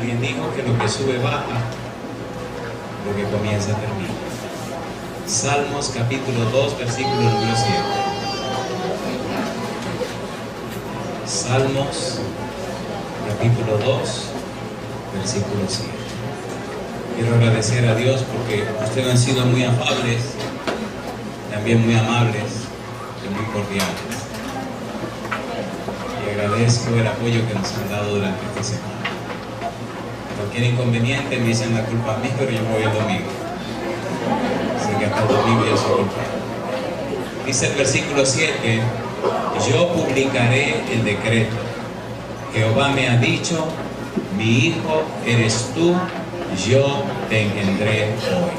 Alguien dijo que lo que sube baja, lo que comienza termina. Salmos capítulo 2, versículo número 7. Salmos capítulo 2, versículo 7. Quiero agradecer a Dios porque ustedes han sido muy afables, también muy amables y muy cordiales. Y agradezco el apoyo que nos han dado durante esta semana. Cualquier inconveniente me dicen la culpa a mí, pero yo voy el domingo. Así que hasta el domingo yo soy culpable. Dice el versículo 7: yo publicaré el decreto. Jehová me ha dicho, mi hijo eres tú, yo te engendré hoy.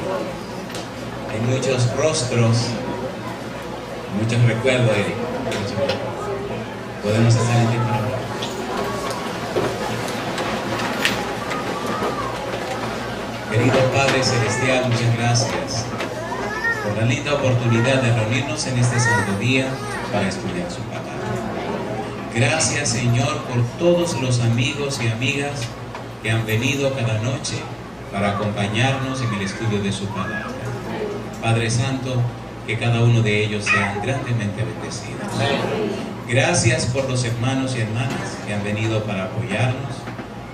Hay muchos rostros, muchos recuerdos, Eric. Podemos estar en tiempo. Querido Padre Celestial, muchas gracias por la linda oportunidad de reunirnos en este santo día para estudiar su palabra. Gracias, Señor, por todos los amigos y amigas que han venido cada noche para acompañarnos en el estudio de su palabra. Padre Santo, que cada uno de ellos sean grandemente bendecidos. Gracias por los hermanos y hermanas que han venido para apoyarnos,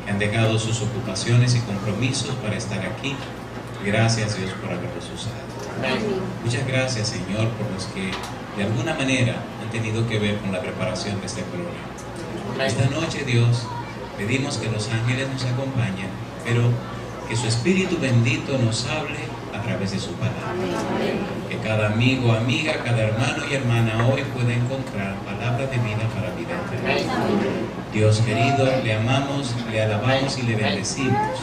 que han dejado sus ocupaciones y compromisos para estar aquí. Gracias, Dios, por haberlos usado. Muchas gracias, Señor, por los que de alguna manera han tenido que ver con la preparación de este programa. Esta noche, Dios, pedimos que los ángeles nos acompañen, pero que su Espíritu bendito nos hable a través de su palabra. Que cada amigo, amiga, cada hermano y hermana hoy pueda encontrar palabra de vida para vida eterna. Dios querido, le amamos, le alabamos y le bendecimos.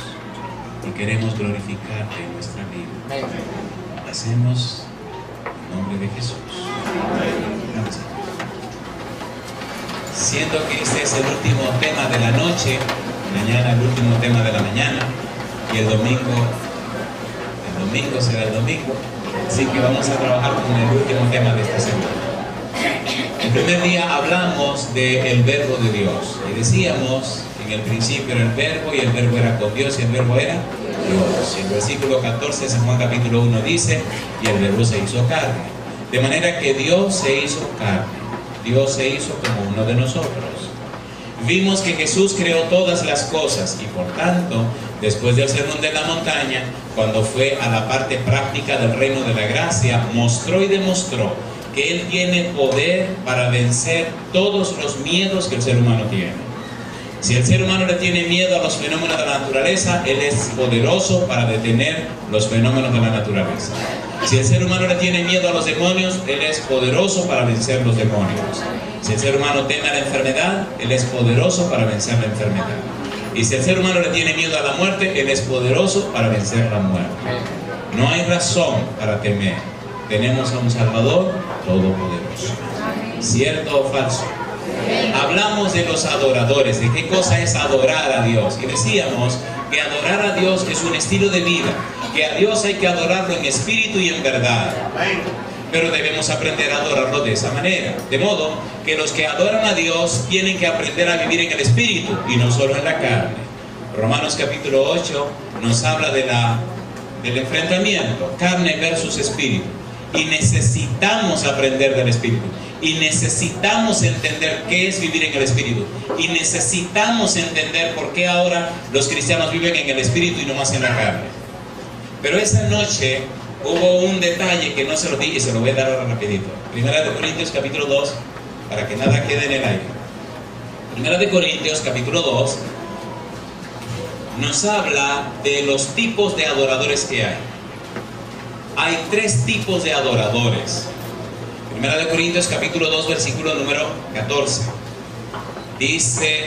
Y queremos glorificarte en nuestra vida. Hacemos en nombre de Jesús. Gracias. Siendo que este es el último tema de la noche, mañana el último tema de la mañana, y el domingo será el domingo, así que vamos a trabajar con el último tema de esta semana. El primer día hablamos del verbo de Dios, y decíamos, en el principio era el verbo, y el verbo era con Dios, y el verbo era Dios. Y el versículo 14 de San Juan capítulo 1 dice, y el verbo se hizo carne. De manera que Dios se hizo carne, Dios se hizo como uno de nosotros. Vimos que Jesús creó todas las cosas y por tanto, después del sermón de la montaña, cuando fue a la parte práctica del reino de la gracia, mostró y demostró que Él tiene poder para vencer todos los miedos que el ser humano tiene. Si el ser humano le tiene miedo a los fenómenos de la naturaleza, Él es poderoso para detener los fenómenos de la naturaleza. Si el ser humano le tiene miedo a los demonios, Él es poderoso para vencer los demonios. Si el ser humano teme a la enfermedad, Él es poderoso para vencer la enfermedad. Y si el ser humano le tiene miedo a la muerte, Él es poderoso para vencer la muerte. No hay razón para temer. Tenemos a un Salvador todopoderoso. ¿Cierto o falso? Hablamos de los adoradores, de qué cosa es adorar a Dios. Y decíamos que adorar a Dios es un estilo de vida, que a Dios hay que adorarlo en espíritu y en verdad. Pero debemos aprender a adorarlo de esa manera. De modo que los que adoran a Dios tienen que aprender a vivir en el espíritu y no solo en la carne. Romanos capítulo 8 nos habla del enfrentamiento, carne versus espíritu. Y necesitamos aprender del espíritu. Y necesitamos entender qué es vivir en el espíritu. Y necesitamos entender por qué ahora los cristianos viven en el espíritu y no más en la carne. Pero esa noche hubo un detalle que no se lo dije y se lo voy a dar ahora rapidito. Primera de Corintios capítulo 2, para que nada quede en el aire. Primera de Corintios capítulo 2 nos habla de los tipos de adoradores que hay. Hay 3 tipos de adoradores. Primera de Corintios capítulo 2 versículo número 14. Dice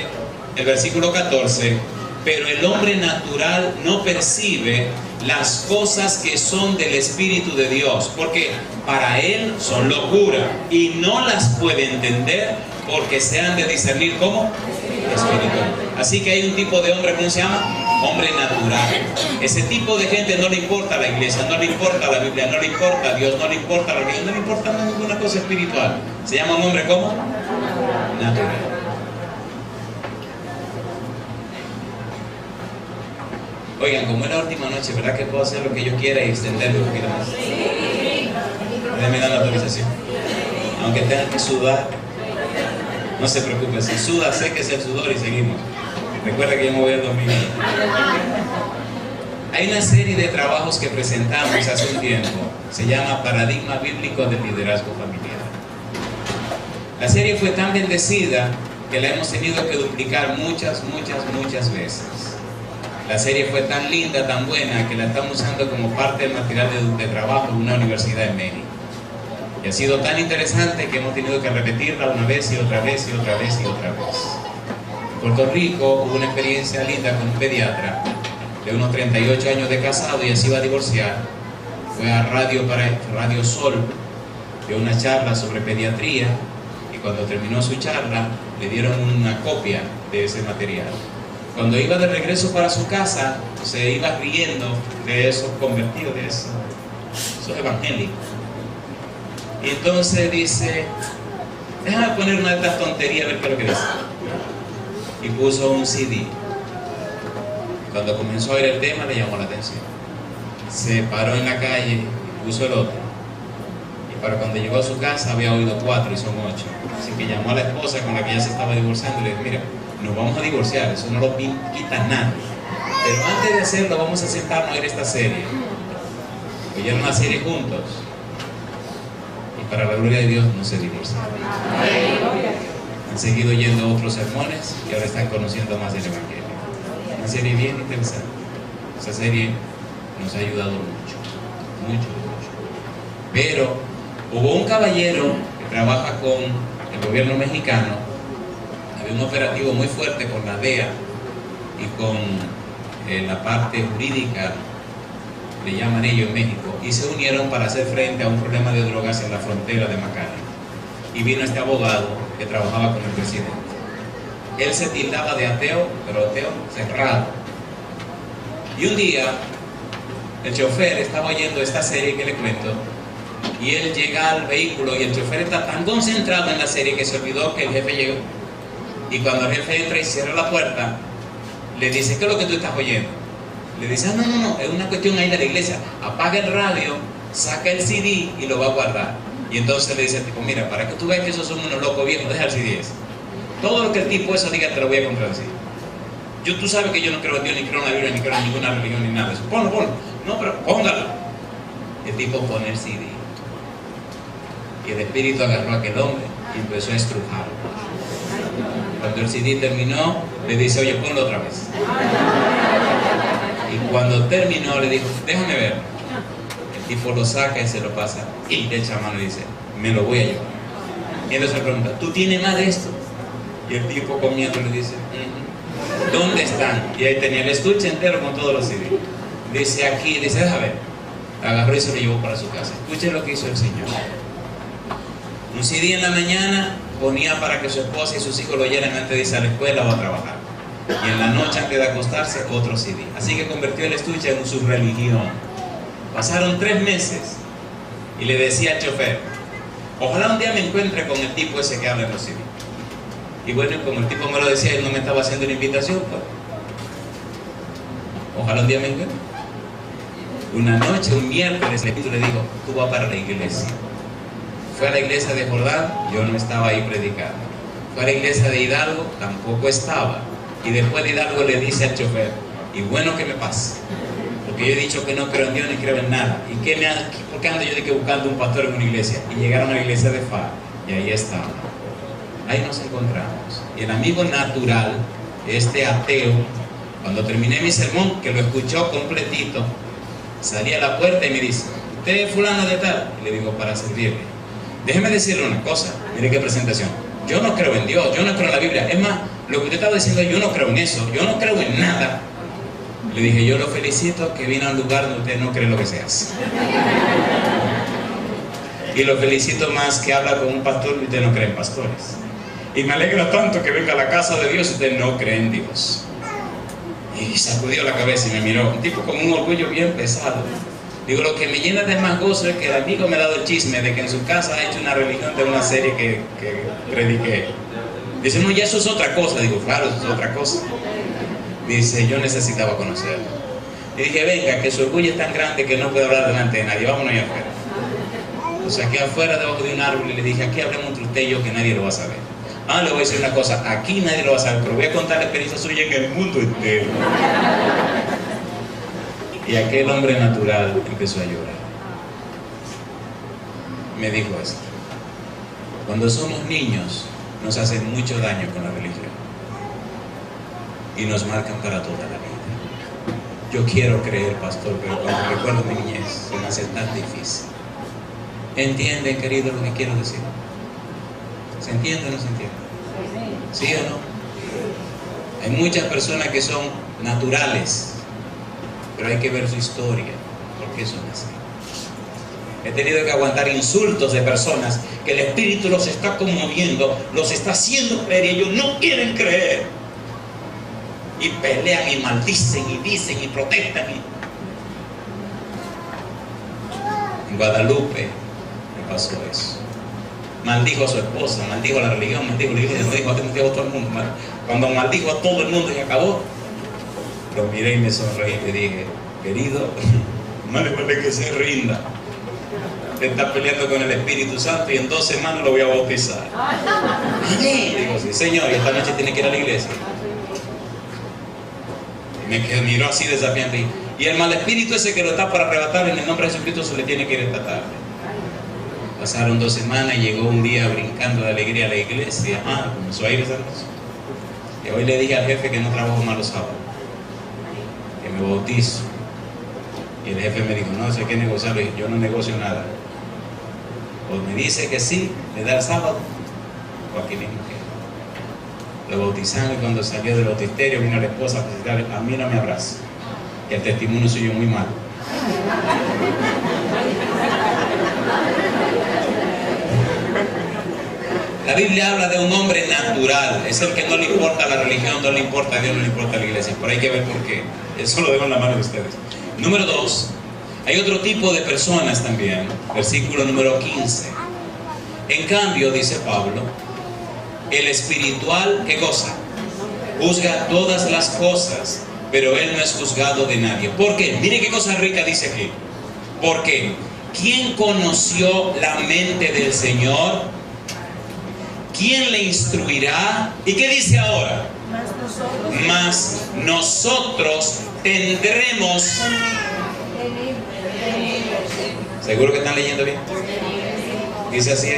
el versículo 14: pero el hombre natural no percibe las cosas que son del Espíritu de Dios, porque para él son locura y no las puede entender porque se han de discernir como espiritual. Así que hay un tipo de hombre, ¿cómo se llama? Hombre natural. Ese tipo de gente no le importa la iglesia, no le importa la Biblia, no le importa Dios, no le importa la religión, no le importa ninguna cosa espiritual. Se llama un hombre ¿cómo? Natural. Oigan, como es la última noche, ¿verdad que puedo hacer lo que yo quiera y extenderlo un poquito más? Me dan la autorización. Aunque tengan que sudar, no se preocupen, si suda, séquese el sudor y seguimos. Recuerda que yo me voy a dormir. Hay una serie de trabajos que presentamos hace un tiempo, se llama Paradigma Bíblico del Liderazgo Familiar. La serie fue tan bendecida que la hemos tenido que duplicar muchas veces. La serie fue tan linda, tan buena, que la estamos usando como parte del material de trabajo de una universidad en México. Y ha sido tan interesante que hemos tenido que repetirla una vez y otra vez y otra vez y otra vez. En Puerto Rico hubo una experiencia linda con un pediatra de unos 38 años de casado y así iba a divorciar. Fue a Radio Sol, dio una charla sobre pediatría y cuando terminó su charla le dieron una copia de ese material. Cuando iba de regreso para su casa se iba riendo de esos convertidos, de esos evangélicos. Y entonces dice, déjame poner una de estas tonterías a ver qué es lo que dice. Y puso un CD. Cuando comenzó a ver el tema le llamó la atención. Se paró en la calle y puso el otro. Y para cuando llegó a su casa había oído 4 y son 8. Así que llamó a la esposa con la que ya se estaba divorciando y le dijo, mira, nos vamos a divorciar, eso no lo quita nada. Pero antes de hacerlo vamos a sentarnos a ver esta serie. Oyeron una serie juntos. Y para la gloria de Dios no se divorciaron. Han seguido oyendo otros sermones y ahora están conociendo más del Evangelio. Una serie bien interesante. Esa serie nos ha ayudado mucho. Pero hubo un caballero que trabaja con el gobierno mexicano. Había un operativo muy fuerte con la DEA y con la parte jurídica, le llaman ellos en México, y se unieron para hacer frente a un problema de drogas en la frontera de McAllen. Y vino este abogado que trabajaba con el presidente. Él se tildaba de ateo, pero ateo cerrado. Y un día, el chofer estaba oyendo esta serie que le cuento, y él llega al vehículo y el chofer está tan concentrado en la serie que se olvidó que el jefe llegó. Y cuando el jefe entra y cierra la puerta, le dice, ¿qué es lo que tú estás oyendo? Le dice, no, es una cuestión ahí de la iglesia. Apaga el radio, saca el CD y lo va a guardar. Y entonces le dice al tipo, mira, para que tú veas que esos son unos locos viejos, deja el CD ese. Todo lo que el tipo eso diga te lo voy a contradecir. Tú sabes que yo no creo en Dios, ni creo en la Biblia, ni creo en ninguna religión, ni nada de eso. Ponlo. No, pero póngalo. El tipo pone el CD. Y el espíritu agarró a aquel hombre y empezó a estrujarlo. Cuando el CD terminó, le dice, oye, ponlo otra vez. Y cuando terminó, le dijo, déjame ver. El tipo lo saca y se lo pasa. Y le echa mano y dice, me lo voy a llevar. Y entonces le pregunta, ¿tú tienes más de esto? Y el tipo con miedo le dice, ¿dónde están? Y ahí tenía el estuche entero con todos los CD. Dice aquí, dice, déjame ver. Agarró y se lo llevó para su casa. Escuchen lo que hizo el Señor. Un CD en la mañana ponía para que su esposa y sus hijos lo oyeran antes de irse a la escuela o a trabajar. Y en la noche antes de acostarse, otro CD. Así que convirtió el estuche en su religión. Pasaron 3 meses y le decía al chofer, ojalá un día me encuentre con el tipo ese que habla en los CD. Y bueno, como el tipo me lo decía, él no me estaba haciendo una invitación, pues. Ojalá un día me encuentre. Una noche, un miércoles, el espíritu le dijo, tú vas para la iglesia. Fue a la iglesia de Jordán, yo no estaba ahí predicando. Fue a la iglesia de Hidalgo, tampoco estaba. Y después de Hidalgo le dice al chofer, y bueno que me pase, porque yo he dicho que no creo en Dios ni creo en nada. ¿Y por qué ando yo de que buscando un pastor en una iglesia? Y llegaron a la iglesia de Far, y ahí estaban. Ahí nos encontramos. Y el amigo natural, este ateo, cuando terminé mi sermón, que lo escuchó completito, salí a la puerta y me dice, ¿usted es fulano de tal? Y le digo, para servirle. Déjeme decirle una cosa, mire qué presentación. Yo no creo en Dios, yo no creo en la Biblia. Es más, lo que usted estaba diciendo, yo no creo en eso, yo no creo en nada. Le dije, yo lo felicito que vino a un lugar donde usted no cree lo que se hace. Y lo felicito más que habla con un pastor y usted no cree en pastores. Y me alegra tanto que venga a la casa de Dios y usted no cree en Dios. Y sacudió la cabeza y me miró, un tipo con un orgullo bien pesado. Digo, lo que me llena de más gozo es que el amigo me ha dado el chisme de que en su casa ha hecho una religión de una serie que prediqué. Dice, no, ya eso es otra cosa. Digo, claro, eso es otra cosa. Dice, yo necesitaba conocerlo. Y dije, venga, que su orgullo es tan grande que no puede hablar delante de nadie, vámonos allá afuera. Lo saqué afuera debajo de un árbol y le dije, aquí hablemos entre usted y yo que nadie lo va a saber. Ah, le voy a decir una cosa, aquí nadie lo va a saber, pero voy a contar la experiencia suya en el mundo entero. Y aquel hombre natural empezó a llorar. Me dijo esto: cuando somos niños nos hacen mucho daño con la religión y nos marcan para toda la vida. Yo quiero creer, pastor, pero cuando recuerdo mi niñez se me hace tan difícil. ¿Entienden, querido, lo que quiero decir? ¿Se entiende o no se entiende? ¿Sí o no? Hay muchas personas que son naturales, pero hay que ver su historia, por qué son así. He tenido que aguantar insultos de personas que el Espíritu los está conmoviendo, los está haciendo creer y ellos no quieren creer. Y pelean y maldicen y dicen y protestan. En Guadalupe me pasó eso. Maldijo a su esposa, maldijo a la religión, maldijo a la iglesia, maldijo a todo el mundo. Cuando maldijo a todo el mundo y acabó, lo miré y me sonreí y le dije, querido, no le vale que se rinda. Está peleando con el Espíritu Santo y en 2 semanas lo voy a bautizar. Digo, sí, Señor, y esta noche tiene que ir a la iglesia. Y me miró así desafiante. Y el mal espíritu ese que lo está para arrebatar, en el nombre de Jesucristo se le tiene que ir esta tarde. Pasaron 2 semanas y llegó un día brincando de alegría a la iglesia. Comenzó a ir esa noche. Y hoy le dije al jefe que no trabajo más los sábados, que me bautizo. Y el jefe me dijo, no, eso hay que negociarlo. Y yo no negocio nada. O me dice que sí, le da el sábado, o aquí mismo que. Lo bautizamos y cuando salió del bautisterio vino la esposa a visitarle, a mí no me abraza. Y el testimonio suyo muy malo. La Biblia habla de un hombre natural, es el que no le importa la religión, no le importa a Dios, no le importa a la iglesia. Pero hay que ver por qué. Eso lo dejo en la mano de ustedes. Número 2. Hay otro tipo de personas también. Versículo número 15. En cambio, dice Pablo, el espiritual, ¿qué cosa? Juzga todas las cosas, pero él no es juzgado de nadie. ¿Por qué? Mire qué cosa rica dice aquí. Porque ¿quién conoció la mente del Señor? ¿Quién le instruirá? ¿Y qué dice ahora? Mas nosotros tendremos. ¿Seguro que están leyendo bien? Dice así,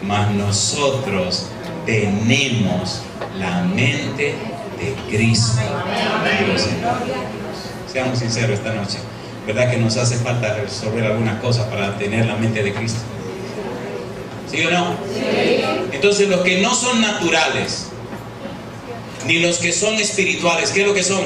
mas nosotros tenemos la mente de Cristo. Seamos sinceros esta noche. ¿Verdad que nos hace falta resolver algunas cosas para tener la mente de Cristo? ¿Sí o no? Sí. Entonces los que no son naturales, ni los que son espirituales, ¿qué es lo que son?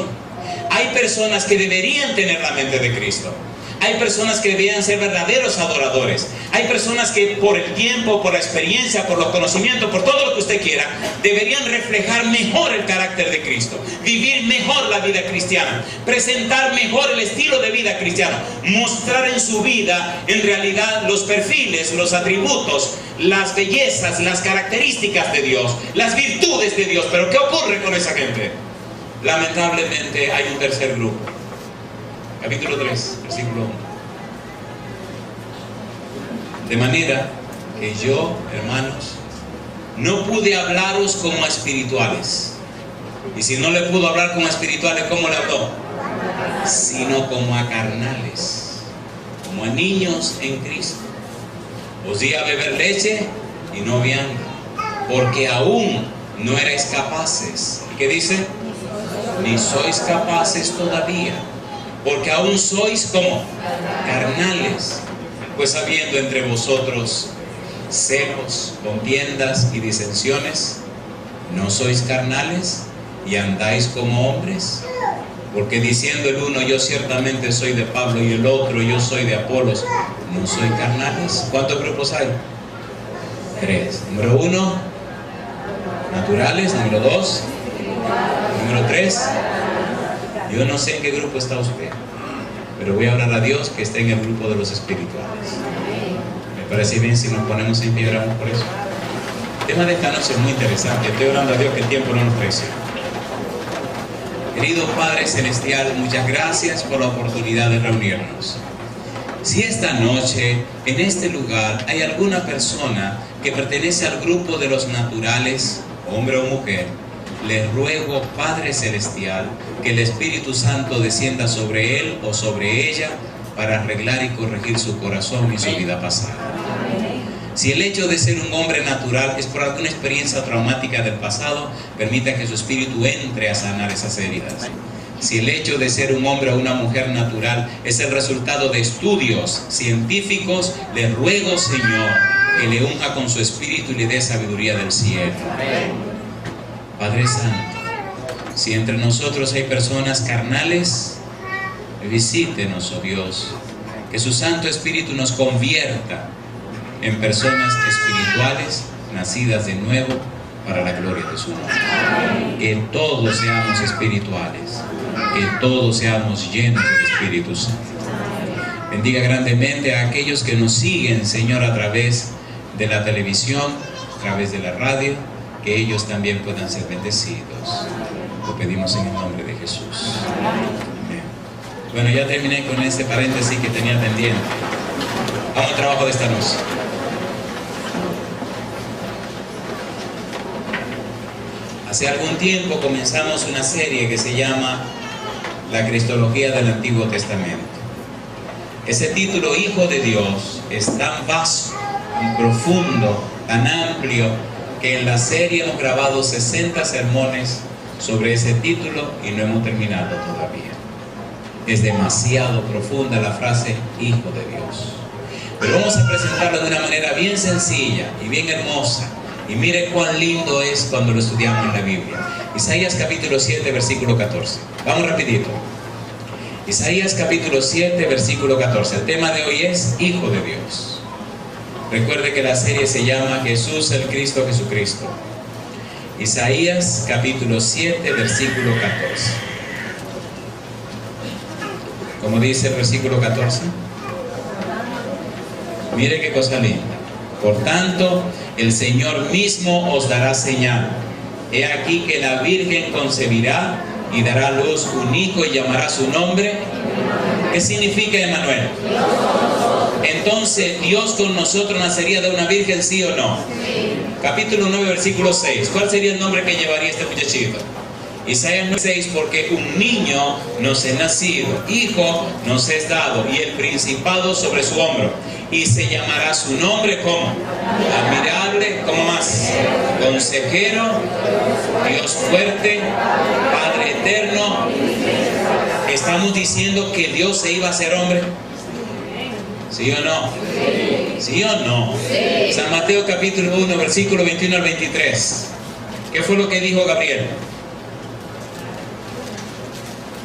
Hay personas que deberían tener la mente de Cristo. Hay personas que deberían ser verdaderos adoradores. Hay personas que por el tiempo, por la experiencia, por los conocimientos, por todo lo que usted quiera, deberían reflejar mejor el carácter de Cristo, vivir mejor la vida cristiana, presentar mejor el estilo de vida cristiano, mostrar en su vida en realidad los perfiles, los atributos, las bellezas, las características de Dios, las virtudes de Dios. Pero ¿qué ocurre con esa gente? Lamentablemente hay un tercer grupo. Capítulo 3, versículo 1. De manera que yo, hermanos, no pude hablaros como a espirituales. Y si no le pudo hablar como a espirituales, ¿cómo le habló? Sino como a carnales, como a niños en Cristo. Os di a beber leche y no vianda, porque aún no erais capaces. ¿Y qué dice? Ni sois capaces todavía, porque aún sois como carnales, pues habiendo entre vosotros celos, contiendas y disensiones, ¿no sois carnales y andáis como hombres? Porque diciendo el uno, yo ciertamente soy de Pablo, y el otro, yo soy de Apolos, ¿no soy carnales? ¿Cuántos grupos hay? 3. Número 1, naturales. Número 2, número 3. Yo no sé en qué grupo está usted, pero voy a hablar a Dios que está en el grupo de los espirituales. Me parece bien si nos ponemos en pie y oramos por eso. El tema de esta noche es muy interesante. Estoy orando a Dios que el tiempo no nos traicione. Querido Padre Celestial, muchas gracias por la oportunidad de reunirnos. Si esta noche, en este lugar, hay alguna persona que pertenece al grupo de los naturales, hombre o mujer, les ruego, Padre Celestial, que el Espíritu Santo descienda sobre él o sobre ella para arreglar y corregir su corazón y su vida pasada. Si el hecho de ser un hombre natural es por alguna experiencia traumática del pasado, permita que su espíritu entre a sanar esas heridas. Si el hecho de ser un hombre o una mujer natural es el resultado de estudios científicos, le ruego, Señor, que le unja con su espíritu y le dé sabiduría del cielo. Padre Santo, si entre nosotros hay personas carnales, visítenos, oh Dios, que su Santo Espíritu nos convierta en personas espirituales, nacidas de nuevo para la gloria de su nombre. Que todos seamos espirituales, que todos seamos llenos del Espíritu Santo. Bendiga grandemente a aquellos que nos siguen, Señor, a través de la televisión, a través de la radio, que ellos también puedan ser bendecidos. Lo pedimos en el nombre de Jesús. Amén. Bueno, ya terminé con este paréntesis que tenía pendiente. Vamos al trabajo de esta noche. Hace algún tiempo comenzamos una serie que se llama La Cristología del Antiguo Testamento. Ese título, Hijo de Dios, es tan vasto, tan profundo, tan amplio, que en la serie hemos grabado 60 sermones sobre ese título y no hemos terminado todavía. Es demasiado profunda la frase Hijo de Dios. Pero vamos a presentarlo de una manera bien sencilla y bien hermosa. Y mire cuán lindo es cuando lo estudiamos en la Biblia. Isaías capítulo 7, versículo 14. Vamos rapidito. Isaías capítulo 7, versículo 14. El tema de hoy es Hijo de Dios. Recuerde que la serie se llama Jesús el Cristo, Jesucristo. Isaías capítulo 7, versículo 14. ¿Cómo dice el versículo 14? Mire qué cosa linda. Por tanto, el Señor mismo os dará señal. He aquí que la Virgen concebirá y dará a luz un hijo y llamará su nombre. ¿Qué significa Emmanuel? Entonces, ¿Dios con nosotros nacería de una virgen, sí o no? Capítulo 9, versículo 6. ¿Cuál sería el nombre que llevaría este muchachito? Isaías 9:6, porque un niño nos es nacido, hijo nos es dado, y el principado sobre su hombro, y se llamará su nombre como admirable, como más, consejero, Dios fuerte, Padre eterno. Estamos diciendo que Dios se iba a hacer hombre. ¿Sí o no? ¿Sí o no? San Mateo capítulo 1, versículo 21 al 23. ¿Qué fue lo que dijo Gabriel?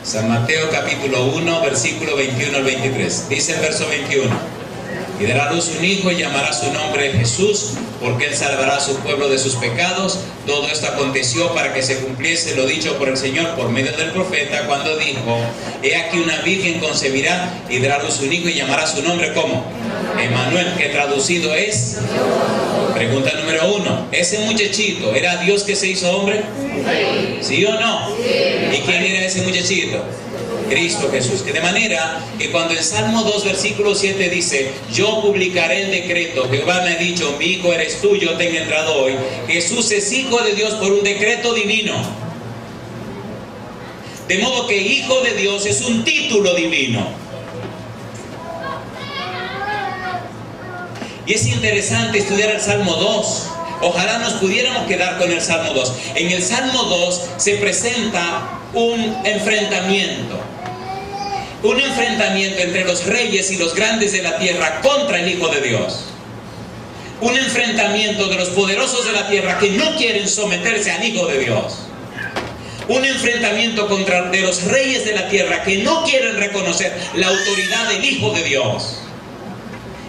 San Mateo capítulo 1, versículo 21 al 23. Dice el verso 21. Y dará a luz un hijo y llamará su nombre Jesús, porque él salvará a su pueblo de sus pecados. Todo esto aconteció para que se cumpliese lo dicho por el Señor por medio del profeta, cuando dijo: he aquí una virgen concebirá y dará a luz un hijo y llamará su nombre ¿cómo? Emmanuel, que traducido es. Pregunta número 1. ¿Ese muchachito era Dios que se hizo hombre? ¿Sí o no? ¿Y quién era ese muchachito? Cristo Jesús. Que de manera que cuando en Salmo 2 versículo 7 dice: yo publicaré el decreto, Jehová me ha dicho, mi hijo eres tú, yo te he engendrado hoy. Jesús es hijo de Dios por un decreto divino. De modo que hijo de Dios es un título divino. Y es interesante estudiar el Salmo 2. Ojalá nos pudiéramos quedar con el Salmo 2. En el Salmo 2 se presenta un enfrentamiento. Un enfrentamiento entre los reyes y los grandes de la tierra contra el Hijo de Dios. Un enfrentamiento de los poderosos de la tierra que no quieren someterse al Hijo de Dios. Un enfrentamiento de los reyes de la tierra que no quieren reconocer la autoridad del Hijo de Dios.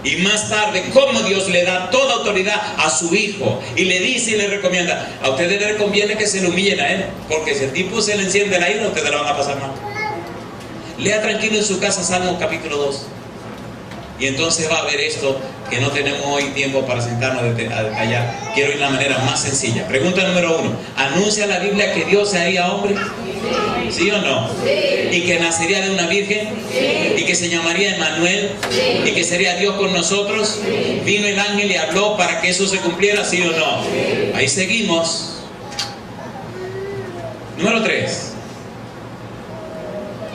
Y más tarde, cómo Dios le da toda autoridad a su Hijo y le dice y le recomienda: a ustedes les conviene que se le humillen a Él, porque si el tipo se le enciende la ira, ustedes la van a pasar mal. Lea tranquilo en su casa Salmo capítulo 2 y entonces va a ver esto que no tenemos hoy tiempo para sentarnos a detallar. Quiero ir de la manera más sencilla. Pregunta número 1. ¿Anuncia la Biblia que Dios se haría hombre? ¿Sí o no? Y que nacería de una virgen, y que se llamaría Emmanuel, y que sería Dios con nosotros. Vino el ángel y habló para que eso se cumpliera, ¿sí o no? Ahí seguimos. Número 3.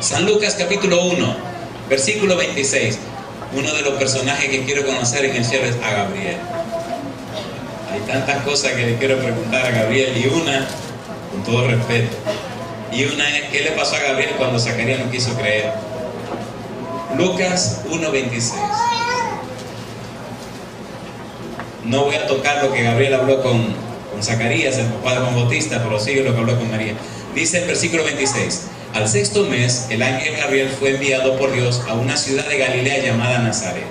San Lucas capítulo 1, versículo 26. Uno de los personajes que quiero conocer en el cielo es a Gabriel. Hay tantas cosas que le quiero preguntar a Gabriel, y una, con todo respeto, y una es, ¿qué le pasó a Gabriel cuando Zacarías no quiso creer? Lucas 1:26. No voy a tocar lo que Gabriel habló con Zacarías, el papá de Juan Bautista, pero sigue lo que habló con María. Dice el versículo 26: al 6º mes, el ángel Gabriel fue enviado por Dios a una ciudad de Galilea llamada Nazaret,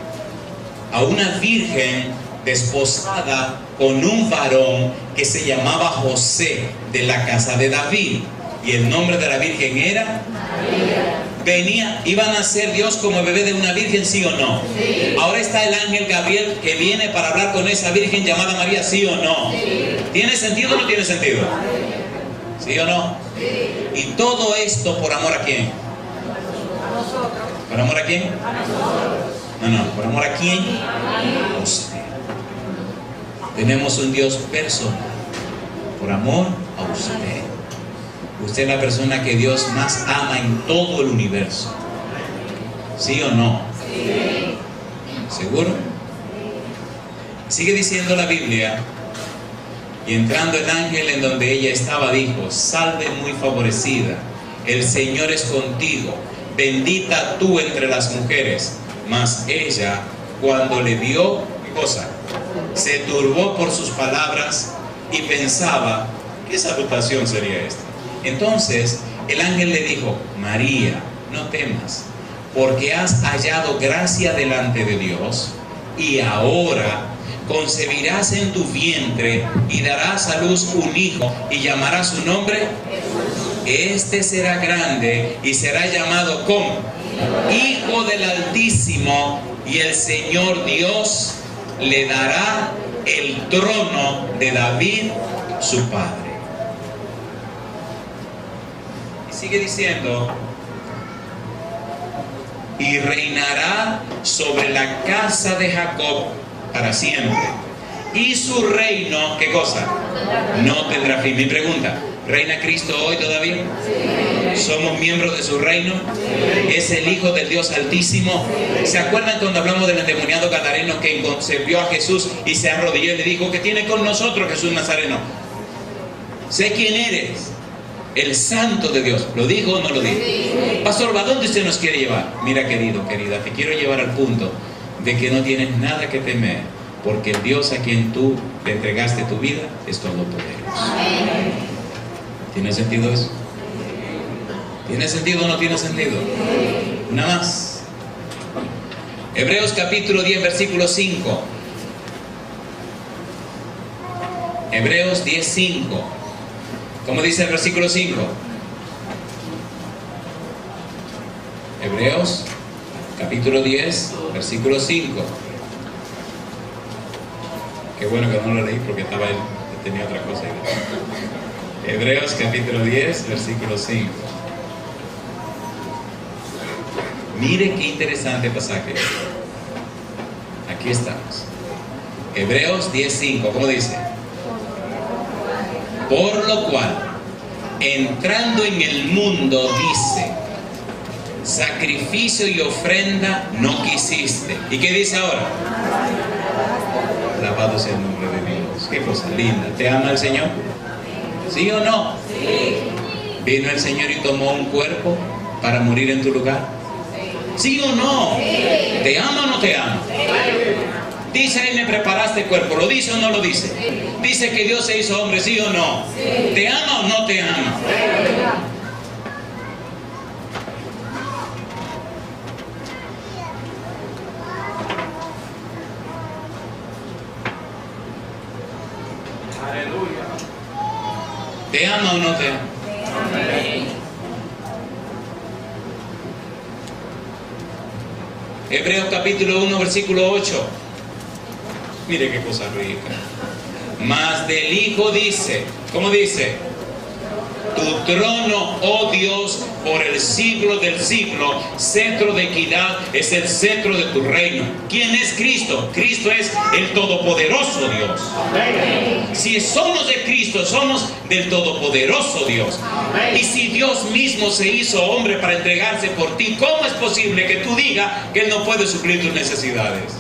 a una virgen desposada con un varón que se llamaba José, de la casa de David, y el nombre de la virgen era María. Iba a nacer Dios como bebé de una virgen, ¿sí o no? Sí. Ahora está el ángel Gabriel que viene para hablar con esa virgen llamada María, ¿sí o no? Sí. ¿Tiene sentido o no tiene sentido? ¿Sí o no? Sí. Y todo esto por amor a quién? A nosotros. ¿Por amor a quién? A nosotros. No, ¿por amor a quién? A usted. Tenemos un Dios personal, por amor a usted. Usted es la persona que Dios más ama en todo el universo. ¿Sí o no? Sí. ¿Seguro? Sigue diciendo la Biblia: y entrando el ángel en donde ella estaba, dijo: salve muy favorecida, el Señor es contigo, bendita tú entre las mujeres. Mas ella, cuando le vio, ¿qué cosa? Se turbó por sus palabras y pensaba: ¿qué salutación sería esta? Entonces el ángel le dijo: María, no temas, porque has hallado gracia delante de Dios, y ahora concebirás en tu vientre y darás a luz un hijo, y llamarás su nombre. Este será grande y será llamado como Hijo del Altísimo, y el Señor Dios le dará el trono de David, su padre. Sigue diciendo: y reinará sobre la casa de Jacob para siempre, y su reino, ¿qué cosa? No tendrá fin. Mi pregunta: ¿reina Cristo hoy todavía? ¿Somos miembros de su reino? ¿Es el Hijo del Dios Altísimo? ¿Se acuerdan cuando hablamos del endemoniado gadareno que concebió a Jesús y se arrodilló y le dijo: ¿qué tiene con nosotros, Jesús Nazareno? Sé quién eres, el Santo de Dios. ¿Lo dijo o no lo dijo? Pastor, ¿a dónde usted nos quiere llevar? Mira, querido, querida, te quiero llevar al punto de que no tienes nada que temer, porque el Dios a quien tú le entregaste tu vida es todopoderoso. ¿Tiene sentido eso? ¿Tiene sentido o no tiene sentido? Una más. Hebreos capítulo 10, versículo 5. Hebreos 10, 5. ¿Cómo dice el versículo 5? Hebreos capítulo 10, versículo 5. Qué bueno que no lo leí porque estaba él, tenía otra cosa ahí. Hebreos capítulo 10, versículo 5. Mire qué interesante pasaje. Aquí estamos. Hebreos 10, 5. ¿Cómo dice? Por lo cual, entrando en el mundo, dice: sacrificio y ofrenda no quisiste. ¿Y qué dice ahora? Alabado sea el nombre de Dios. Qué cosa linda. ¿Te ama el Señor? ¿Sí o no? Sí. ¿Vino el Señor y tomó un cuerpo para morir en tu lugar? ¿Sí o no? Sí. ¿Te ama o no te ama? Sí. Dice ahí: me preparaste el cuerpo. ¿Lo dice o no lo dice? Sí. Dice que Dios se hizo hombre, ¿sí o no? Sí. ¿Te ama o no te ama? Sí. Aleluya. ¿Te ama o no te ama? Sí. Hebreos capítulo 1, versículo 8. Mire qué cosa rica. Mas del Hijo dice, ¿cómo dice? Tu trono, oh Dios, por el siglo del siglo, cetro de equidad es el cetro de tu reino. ¿Quién es Cristo? Cristo es el todopoderoso Dios. Si somos de Cristo, somos del todopoderoso Dios. Y si Dios mismo se hizo hombre para entregarse por ti, ¿cómo es posible que tú digas que Él no puede suplir tus necesidades?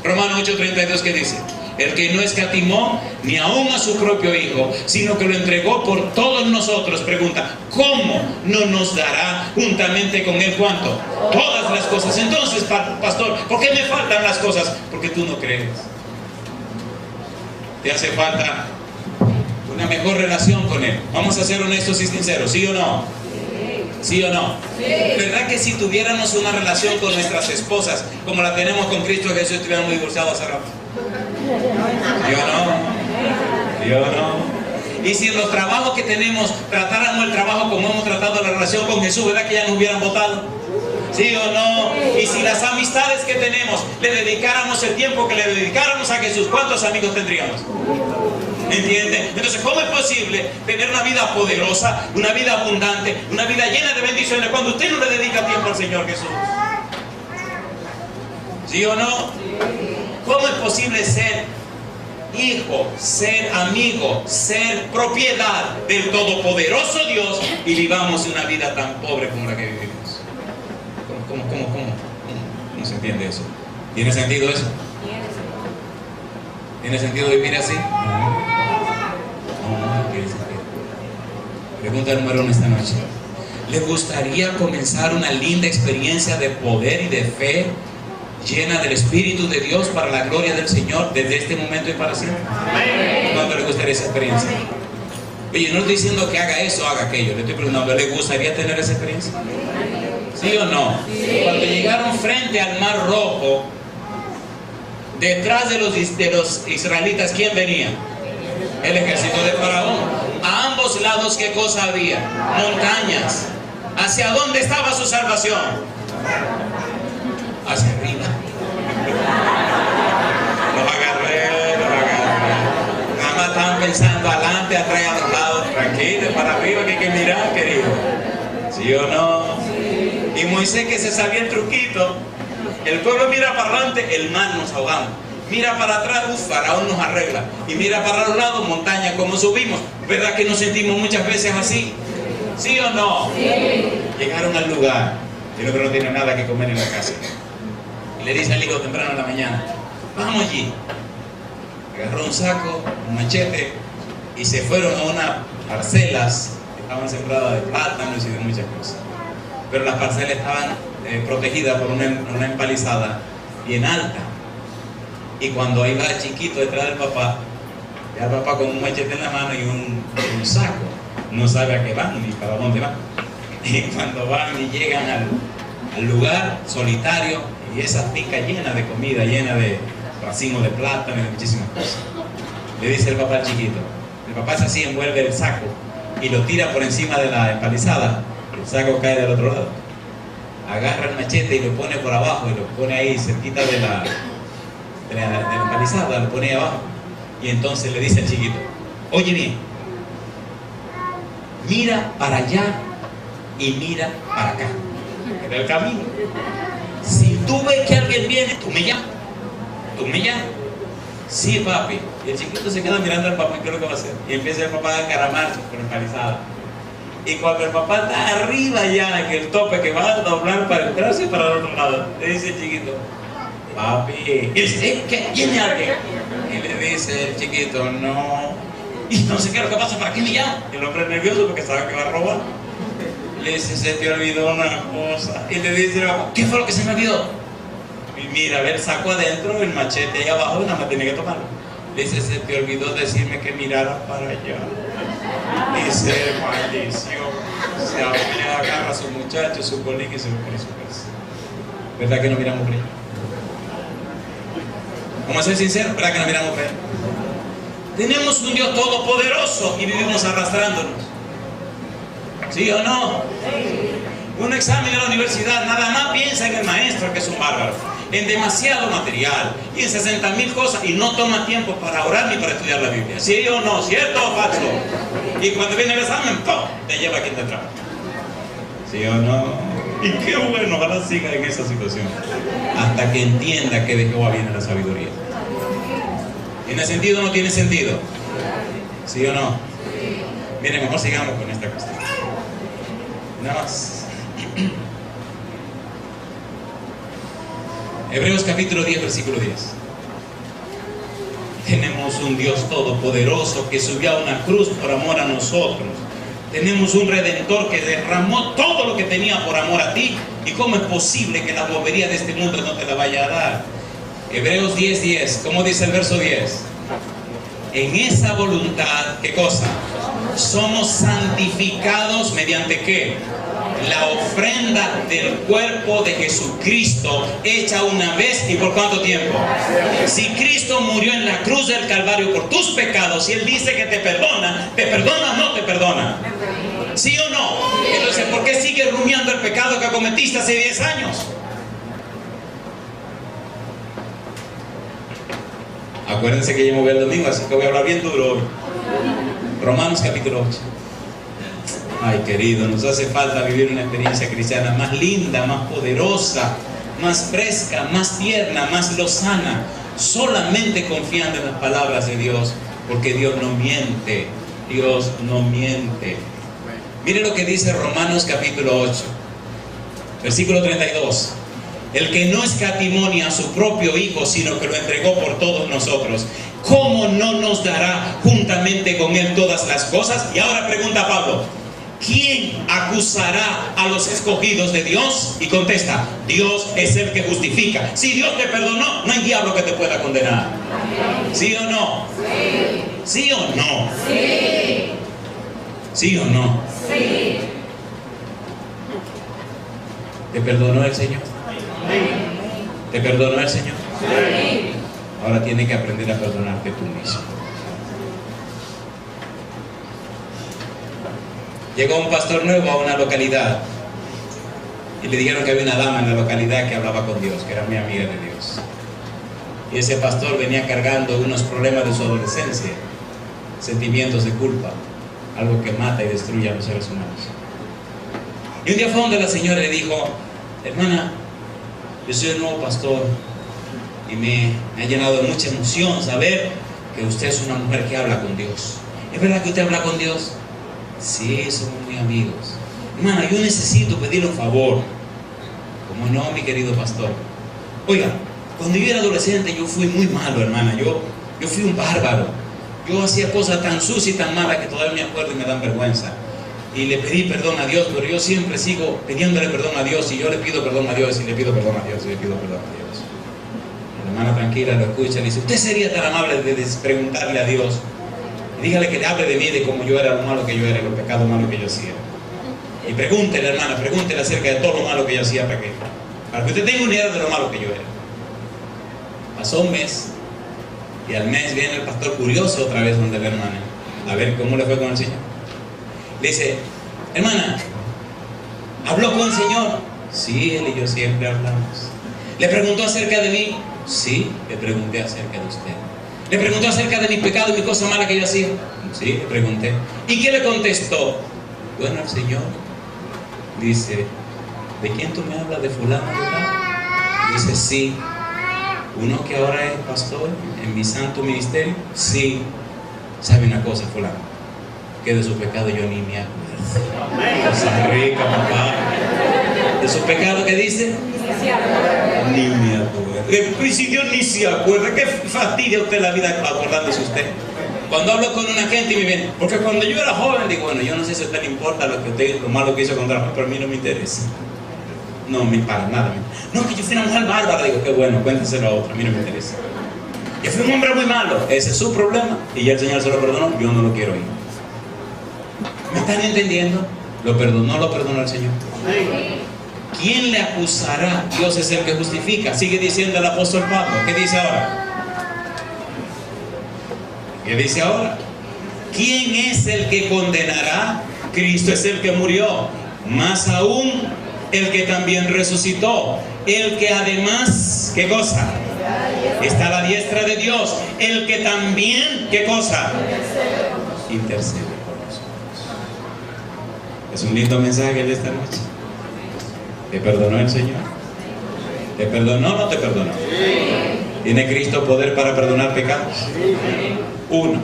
Romanos 8:32, ¿qué dice? El que no escatimó ni aún a su propio Hijo, sino que lo entregó por todos nosotros, pregunta, ¿cómo no nos dará juntamente con Él cuánto? Todas las cosas. Entonces, pastor, ¿por qué me faltan las cosas? Porque tú no crees. Te hace falta una mejor relación con Él. Vamos a ser honestos y sinceros, ¿sí o no? ¿Sí o no? Sí. ¿Verdad que si tuviéramos una relación con nuestras esposas como la tenemos con Cristo Jesús, estuviéramos divorciados hace rato? Yo no. Y si en los trabajos que tenemos tratáramos el trabajo como hemos tratado la relación con Jesús, ¿verdad que ya nos hubieran votado? ¿Sí o no? Y si las amistades que tenemos le dedicáramos el tiempo que le dedicáramos a Jesús, ¿cuántos amigos tendríamos? ¿Entiende? Entonces, ¿cómo es posible tener una vida poderosa, una vida abundante, una vida llena de bendiciones cuando usted no le dedica tiempo al Señor Jesús? ¿Sí o no? ¿Cómo es posible ser hijo, ser amigo, ser propiedad del todopoderoso Dios y vivamos una vida tan pobre como la que vivimos? ¿Cómo? ¿No se entiende eso? ¿Tiene sentido eso? ¿Tiene sentido vivir así? No tiene sentido. Pregunta número 1 esta noche. ¿Le gustaría comenzar una linda experiencia de poder y de fe llena del Espíritu de Dios para la gloria del Señor desde este momento y para siempre? ¿Cuánto le gustaría esa experiencia? Oye, no estoy diciendo que haga eso o haga aquello. Le estoy preguntando, ¿le gustaría tener esa experiencia? ¿Sí o no? Sí. Cuando llegaron frente al Mar Rojo, detrás de los israelitas, ¿quién venía? El ejército de Faraón. A ambos lados, ¿qué cosa había? Montañas. ¿Hacia dónde estaba su salvación? Hacia arriba. Los agarré. Nada más estaban pensando adelante, atrás, a los lados. Tranquilo, para arriba que hay que mirar, querido. ¿Sí o no? Y Moisés, que se sabía el truquito. El pueblo mira para adelante, el mar nos ahogamos. Mira para atrás, Faraón nos arregla. Y mira para los lados, montaña, como subimos. ¿Verdad que nos sentimos muchas veces así? ¿Sí o no? Sí. Llegaron al lugar y luego no tienen nada que comer en la casa. Y le dice al hijo temprano en la mañana, vamos allí. Agarró un saco, un machete y se fueron a unas parcelas que estaban sembradas de plátanos y de muchas cosas. Pero las parcelas estaban protegidas por una empalizada bien alta. Y cuando iba el chiquito detrás del papá, ya el papá con un machete en la mano y un saco, no sabe a qué van ni para dónde van. Y cuando van y llegan al lugar solitario, y esa finca llena de comida, llena de racimos de plátano y de muchísimas cosas, le dice el papá al chiquito, el papá es así, envuelve el saco y lo tira por encima de la empalizada, el saco cae del otro lado, agarra el machete y lo pone por abajo y lo pone ahí cerquita de la empalizada, lo pone ahí abajo, y entonces le dice al chiquito, oye bien, mira para allá y mira para acá, en el camino. Si tú ves que alguien viene, tú me llamas. Sí, papi. Y el chiquito se queda mirando al papá, ¿qué es lo que va a hacer? Y empieza el papá a encaramarse con la empalizada. Y cuando el papá está arriba ya, en el tope que va a doblar para entrarse para el otro lado, le dice el chiquito, papi, ¿qué? ¿Viene alguien? Y le dice el chiquito, no. Y entonces, ¿qué es lo que pasa? ¿Para qué me llama? Y el hombre es nervioso porque sabe que va a robar. Le dice, se te olvidó una cosa. Y le dice, ¿qué fue lo que se me olvidó? Y mira, a ver, saco adentro el machete ahí abajo y nada más tiene que tomarlo. Le dice, se te olvidó decirme que miraras para allá. Y se maldició. Se agarra a su muchacho, su colín y se va por su casa. ¿Verdad que no miramos por allá? Vamos a ser sinceros, ¿verdad que no miramos por allá? Tenemos un Dios todopoderoso y vivimos arrastrándonos. ¿Sí o no? Un examen de la universidad, nada más piensa en el maestro que es un bárbaro. en demasiado material y en 60,000 cosas y no toma tiempo para orar ni para estudiar la Biblia. ¿Sí o no? ¿Cierto o falso? Y cuando viene el examen, ¡pum!, te lleva quien te trae. ¿Sí o no? Y qué bueno, ojalá siga en esa situación hasta que entienda que de Jehová viene la sabiduría. ¿Tiene sentido o no tiene sentido? ¿Sí o no? Miren, mejor sigamos con esta cuestión. Nada más. Hebreos capítulo 10, versículo 10. Tenemos un Dios todopoderoso que subió a una cruz por amor a nosotros. Tenemos un Redentor que derramó todo lo que tenía por amor a ti. ¿Y cómo es posible que la bobería de este mundo no te la vaya a dar? Hebreos 10, 10. ¿Cómo dice el verso 10? En esa voluntad, ¿qué cosa? Somos santificados mediante ¿qué? La ofrenda del cuerpo de Jesucristo, hecha una vez y por cuánto tiempo. Si Cristo murió en la cruz del Calvario por tus pecados y Él dice que te perdona o no te perdona. ¿Sí o no? Entonces, ¿por qué sigues rumiando el pecado que cometiste hace 10 años? Acuérdense que yo me voy el domingo, así que voy a hablar bien duro hoy. Romanos capítulo 8. Ay, querido, nos hace falta vivir una experiencia cristiana más linda, más poderosa, más fresca, más tierna, más lozana, solamente confiando en las palabras de Dios, porque Dios no miente. Dios no miente. Mire lo que dice Romanos capítulo 8, versículo 32. El que no escatimó ni a su propio Hijo, sino que lo entregó por todos nosotros, ¿cómo no nos dará juntamente con Él todas las cosas? Y ahora pregunta Pablo, ¿quién acusará a los escogidos de Dios? Y contesta, Dios es el que justifica. Si Dios te perdonó, no hay diablo que te pueda condenar. ¿Sí o no? ¿Sí o no? Sí. ¿Sí o no? Sí. ¿Te perdonó el Señor? ¿Te perdonó el Señor? Sí. Ahora tienes que aprender a perdonarte tú mismo. Llegó un pastor nuevo a una localidad y le dijeron que había una dama en la localidad que hablaba con Dios, que era muy amiga de Dios. Y ese pastor venía cargando unos problemas de su adolescencia, sentimientos de culpa, algo que mata y destruye a los seres humanos. Y un día fue donde la señora le dijo, hermana, yo soy el nuevo pastor y me ha llenado de mucha emoción saber que usted es una mujer que habla con Dios. ¿Es verdad que usted habla con Dios? Sí, somos muy amigos. Hermana, yo necesito pedirle un favor. ¿Cómo no, mi querido pastor? Oiga, cuando yo era adolescente yo fui muy malo, hermana. Yo fui un bárbaro. Yo hacía cosas tan sucias y tan malas que todavía me acuerdo y me dan vergüenza. Y le pedí perdón a Dios, pero yo siempre sigo pidiéndole perdón a Dios, y yo le pido perdón a Dios, y le pido perdón a Dios, y le pido perdón a Dios. La hermana tranquila lo escucha y dice, ¿usted sería tan amable de preguntarle a Dios? Y dígale que le hable de mí, de cómo yo era, lo malo que yo era, los pecados malos que yo hacía. Y pregúntele, hermana, pregúntele acerca de todo lo malo que yo hacía, para que usted tenga una idea de lo malo que yo era. Pasó un mes, y al mes viene el pastor curioso otra vez donde la hermana, a ver cómo le fue con el Señor. Le dice, hermana, ¿habló con el Señor? Sí, él y yo siempre hablamos. ¿Le preguntó acerca de mí? Sí, le pregunté acerca de usted. ¿Le preguntó acerca de mis pecados y mis cosas malas que yo hacía? Sí, le pregunté. ¿Y qué le contestó? Bueno, el Señor dice, ¿de quién tú me hablas? ¿De fulano de tal? Dice, sí. ¿Uno que ahora es pastor en mi santo ministerio? Sí. ¿Sabe una cosa, fulano? Que de su pecado yo ni me acuerdo. Cosa rica, papá. ¿De su pecado qué dice? Ni me acuerdo. Y si Dios ni se acuerda, ¿qué fastidia usted la vida acordándose usted? Cuando hablo con una gente y me ven, porque cuando yo era joven, digo, bueno, yo no sé si a usted le importa lo malo que hizo contra mí, pero a mí no me interesa. No, para nada. No, que yo fui una mujer bárbara. Digo, qué bueno, cuénteselo a otra, a mí no me interesa. Yo fui un hombre muy malo, ese es su problema, y ya el Señor se lo perdonó, yo no lo quiero oír. ¿Me están entendiendo? ¿Lo perdonó el Señor? ¿Quién le acusará? Dios es el que justifica. Sigue diciendo el apóstol Pablo. ¿Qué dice ahora? ¿Qué dice ahora? ¿Quién es el que condenará? Cristo es el que murió. Más aún, el que también resucitó, el que además, ¿qué cosa? Está a la diestra de Dios, el que también, ¿qué cosa? Intercede por nosotros. Es un lindo mensaje de esta noche. ¿Te perdonó el Señor? ¿Te perdonó o no te perdonó? ¿Tiene Cristo poder para perdonar pecados? Uno.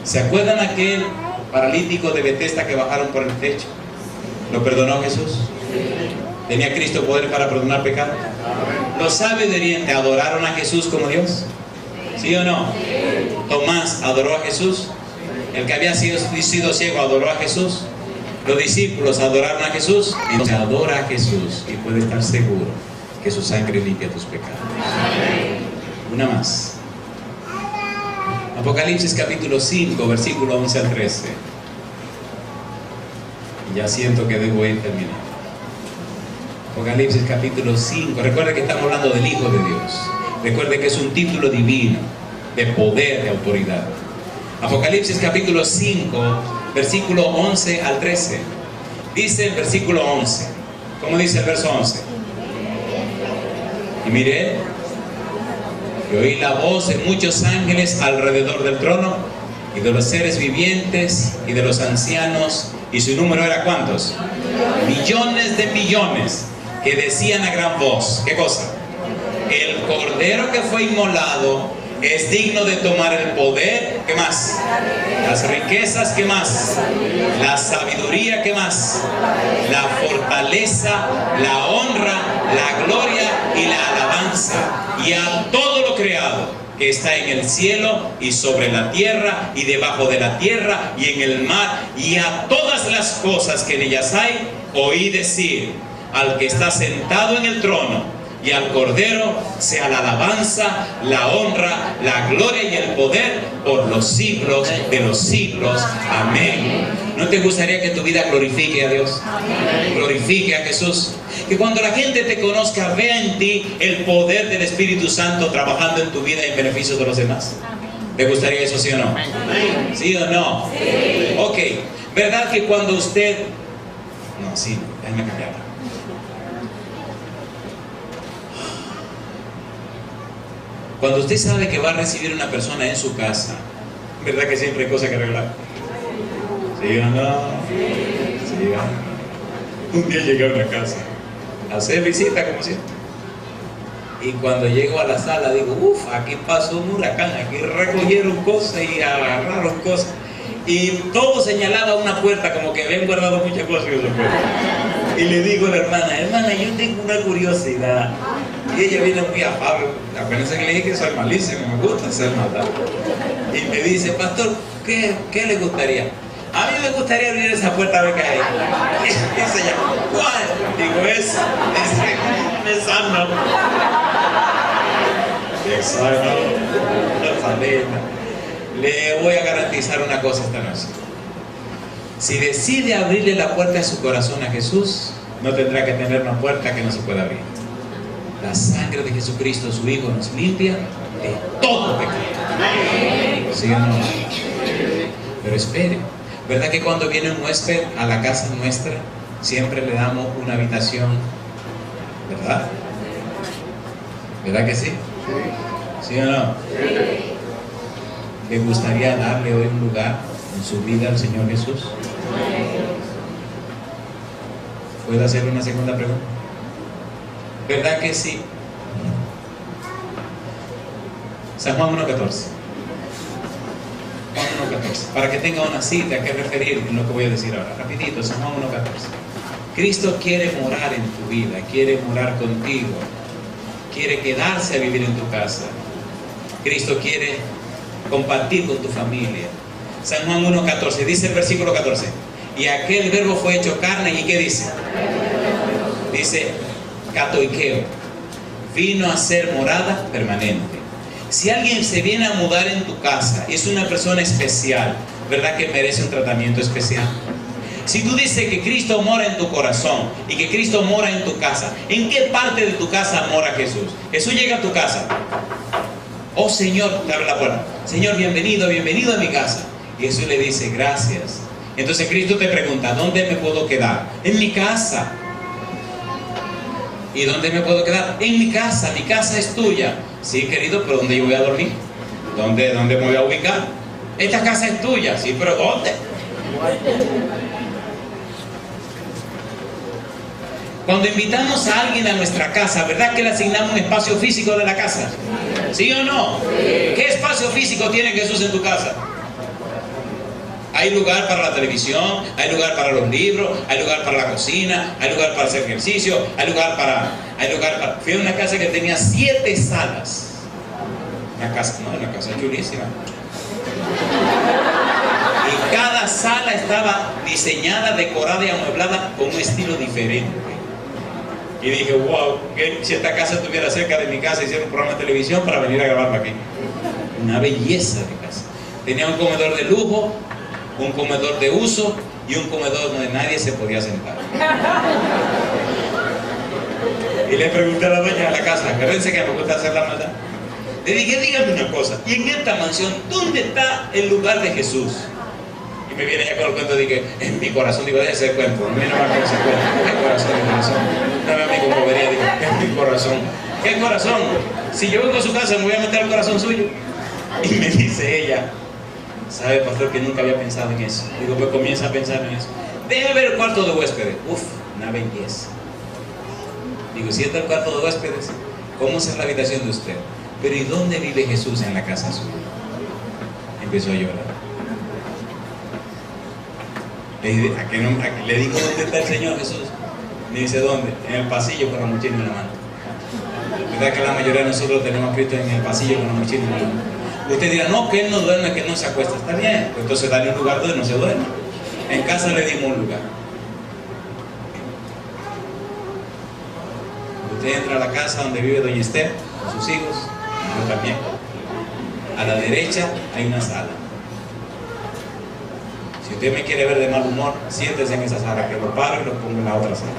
¿Se acuerdan aquel paralítico de Betesda que bajaron por el techo? ¿Lo perdonó Jesús? ¿Tenía Cristo poder para perdonar pecados? ¿Los sabios de Oriente adoraron a Jesús como Dios? ¿Sí o no? Tomás adoró a Jesús. El que había sido ciego adoró a Jesús. Los discípulos adoraron a Jesús. Entonces adora a Jesús y puede estar seguro que su sangre limpia tus pecados. Una más. Apocalipsis capítulo 5, versículo 11 al 13. Ya siento que debo ir terminando. Apocalipsis capítulo 5. Recuerde que estamos hablando del Hijo de Dios. Recuerde que es un título divino, de poder, de autoridad. Apocalipsis capítulo 5, versículo 11 al 13. Dice el versículo 11. ¿Cómo dice el verso 11? Y miré, y oí la voz de muchos ángeles alrededor del trono, y de los seres vivientes, y de los ancianos, y su número era ¿cuántos? Millones de millones, que decían a gran voz, ¿qué cosa? El Cordero que fue inmolado es digno de tomar el poder, ¿qué más? Las riquezas, ¿qué más? La sabiduría, ¿qué más? La fortaleza, la honra, la gloria y la alabanza, y a todo lo creado que está en el cielo y sobre la tierra y debajo de la tierra y en el mar, y a todas las cosas que en ellas hay, oí decir al que está sentado en el trono y al Cordero sea la alabanza, la honra, la gloria y el poder por los siglos de los siglos. Amén. ¿No te gustaría que tu vida glorifique a Dios? Glorifique a Jesús. Que cuando la gente te conozca, vea en ti el poder del Espíritu Santo trabajando en tu vida en beneficio de los demás. ¿Te gustaría eso, sí o no? ¿Sí o no? Ok. ¿Verdad que cuando usted... No, sí, déjame cambiar. Cuando usted sabe que va a recibir una persona en su casa, ¿verdad que siempre hay cosas que arreglar? ¿Sí o no? ¿Sí o no? Un día llegué a una casa a hacer visita como siempre, y cuando llego a la sala digo, uff, aquí pasó un huracán, aquí recogieron cosas y agarraron cosas, y todo señalaba una puerta, como que habían guardado muchas cosas en esa puerta. Y le digo a la hermana, yo tengo una curiosidad. Y ella viene muy afable, apenas que le dije que soy malísimo, me gusta hacer maldad. Y me dice, pastor, ¿qué le gustaría? A mí me gustaría abrir esa puerta a ver qué hay. Y dice ella, ¿cuál? Digo, ese me sano. Le voy a garantizar una cosa esta noche. Si decide abrirle la puerta de su corazón a Jesús, no tendrá que tener una puerta que no se pueda abrir. La sangre de Jesucristo, su Hijo, nos limpia de todo pecado. ¿Sí o no? Pero espere, ¿verdad que cuando viene un huésped a la casa nuestra, siempre le damos una habitación? ¿Verdad? ¿Verdad que sí? ¿Sí o no? ¿Le gustaría darle hoy un lugar en su vida al Señor Jesús? ¿Puedo hacerle una segunda pregunta? ¿Verdad que sí? San Juan 1.14. Juan 1.14. Para que tenga una cita que referir en lo que voy a decir ahora. Rapidito, San Juan 1.14. Cristo quiere morar en tu vida, quiere morar contigo, quiere quedarse a vivir en tu casa. Cristo quiere compartir con tu familia. San Juan 1.14, dice el versículo 14. Y aquel verbo fue hecho carne, ¿y qué dice? Dice, katoikeo, vino a ser morada permanente. Si alguien se viene a mudar en tu casa, es una persona especial, ¿verdad que merece un tratamiento especial? Si tú dices que Cristo mora en tu corazón y que Cristo mora en tu casa, ¿en qué parte de tu casa mora Jesús? Jesús llega a tu casa. Oh Señor, te abre la puerta. Señor, bienvenido, bienvenido a mi casa. Y Jesús le dice, gracias. Entonces Cristo te pregunta, ¿dónde me puedo quedar? En mi casa. ¿Y dónde me puedo quedar? En mi casa es tuya. Sí, querido, pero ¿dónde yo voy a dormir? ¿Dónde me voy a ubicar? Esta casa es tuya. Sí, pero ¿dónde? Cuando invitamos a alguien a nuestra casa, ¿verdad que le asignamos un espacio físico de la casa? ¿Sí o no? ¿Qué espacio físico tiene Jesús en tu casa? Hay lugar para la televisión, hay lugar para los libros, hay lugar para la cocina, hay lugar para hacer ejercicio, hay lugar para... Fui a una casa que tenía 7 salas. Una casa chulísima. Y cada sala estaba diseñada, decorada y amueblada con un estilo diferente. Y dije, wow, si esta casa estuviera cerca de mi casa, hiciera un programa de televisión para venir a grabarlo aquí. Una belleza de casa. Tenía un comedor de lujo, un comedor de uso y un comedor donde nadie se podía sentar. Y le pregunté a la dueña de la casa, acuérdense que me gusta hacer la maldad. Le dije, dígame una cosa, y en esta mansión, ¿dónde está el lugar de Jesús? Y me viene ella con el cuento de que en mi corazón, digo, déjese el cuento, no me va con ese cuento, mi corazón. Dame a mí como vería, digo, en mi corazón. ¿Qué corazón? Si yo vengo a su casa, me voy a meter al corazón suyo. Y me dice ella, ¿sabe, pastor, que nunca había pensado en eso? Digo, pues comienza a pensar en eso. Déjeme ver el cuarto de huéspedes. Uf, una belleza. Digo, si está el cuarto de huéspedes, ¿cómo es la habitación de usted? Pero ¿y dónde vive Jesús en la casa suya? Empezó a llorar. Le digo, ¿dónde está el Señor Jesús? Me dice, ¿dónde? En el pasillo con la mochila en la mano. ¿Verdad que la mayoría de nosotros tenemos a Cristo en el pasillo con la mochila en la mano? Usted dirá, no, que Él no duerme, que no se acuesta. Está bien, pues entonces dale un lugar donde no se duerme. En casa le dimos un lugar. Usted entra a la casa donde vive doña Esther con sus hijos, yo también. A la derecha hay una sala. Si usted me quiere ver de mal humor, siéntese en esa sala, que lo paro y lo pongo en la otra sala.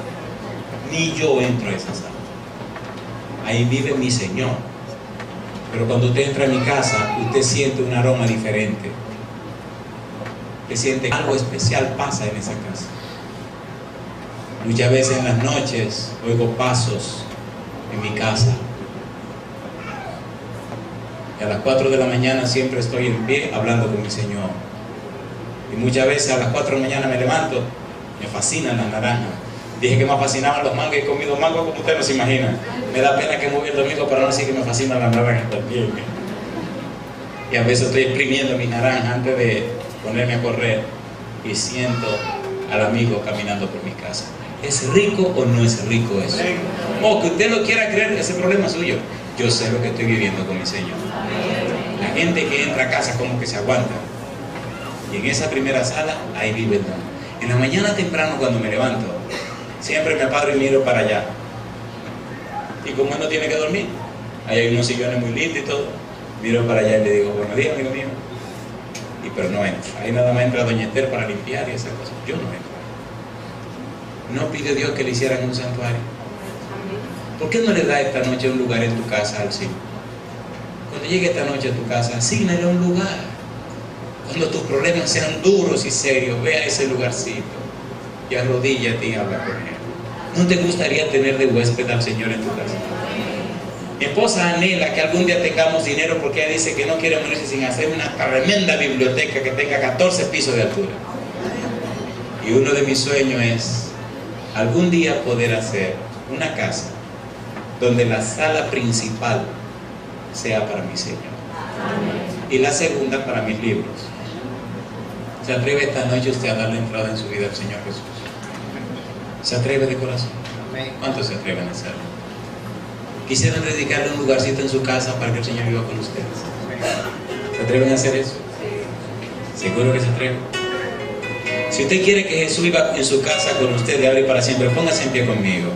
Ni yo entro a esa sala. Ahí vive mi Señor. Pero cuando usted entra a mi casa, usted siente un aroma diferente. Usted siente algo especial pasa en esa casa. Muchas veces en las noches oigo pasos en mi casa. Y a las 4 de la mañana siempre estoy en pie hablando con mi Señor. Y muchas veces a las 4 de la mañana me levanto, me fascinan las naranjas. Dije que me fascinaban los mangos, he comido mango como usted no se imagina. Me da pena que me voy el domingo para no decir que me fascinan las naranjas también. Y a veces estoy exprimiendo mis naranjas antes de ponerme a correr y siento al amigo caminando por mi casa. ¿Es rico o no es rico eso? O que usted lo quiera creer, ese problema es suyo. Yo sé lo que estoy viviendo con mi Señor. La gente que entra a casa como que se aguanta. Y en esa primera sala, ahí vive el don. En la mañana temprano cuando me levanto, siempre me paro y miro para allá. Y como él no tiene que dormir, ahí hay unos sillones muy lindos y todo, miro para allá y le digo, buenos días, amigo mío. Pero no entro. Ahí nada más entra doña Esther para limpiar y esas cosas. Yo no entro. No pidió Dios que le hicieran un santuario. ¿Por qué no le da esta noche un lugar en tu casa al Señor? Cuando llegue esta noche a tu casa, asígnale un lugar. Cuando tus problemas sean duros y serios, ve a ese lugarcito y arrodíllate y habla con Él. ¿No te gustaría tener de huésped al Señor en tu casa? Mi esposa anhela que algún día tengamos dinero porque ella dice que no quiere morirse sin hacer una tremenda biblioteca que tenga 14 pisos de altura. Y uno de mis sueños es algún día poder hacer una casa donde la sala principal sea para mi Señor y la segunda para mis libros. ¿Se atreve esta noche usted a darle entrada en su vida al Señor Jesús? ¿Se atreve de corazón? ¿Cuántos se atreven a hacerlo? Quisieran dedicarle un lugarcito en su casa para que el Señor viva con ustedes. ¿Se atreven a hacer eso? ¿Seguro que se atreven? Si usted quiere que Jesús viva en su casa con usted de ahora y para siempre, póngase en pie conmigo.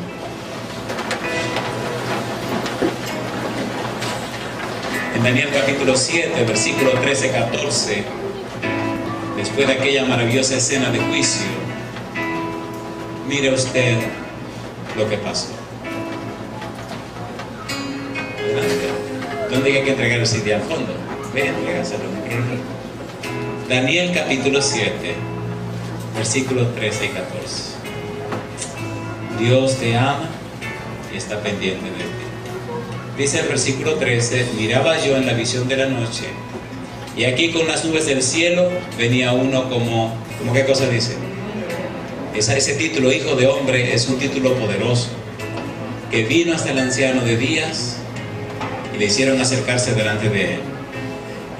En Daniel capítulo 7, versículo 13-14, después de aquella maravillosa escena de juicio, mire usted lo que pasó. ¿Dónde hay que entregar el CD al fondo? Ven, entrégaselo. Daniel capítulo 7, versículos 13 y 14. Dios te ama y está pendiente de ti. Dice el versículo 13: miraba yo en la visión de la noche, y aquí con las nubes del cielo venía uno como ¿qué cosa dice? Ese título, Hijo de Hombre, es un título poderoso, que vino hasta el anciano de días, y le hicieron acercarse delante de él,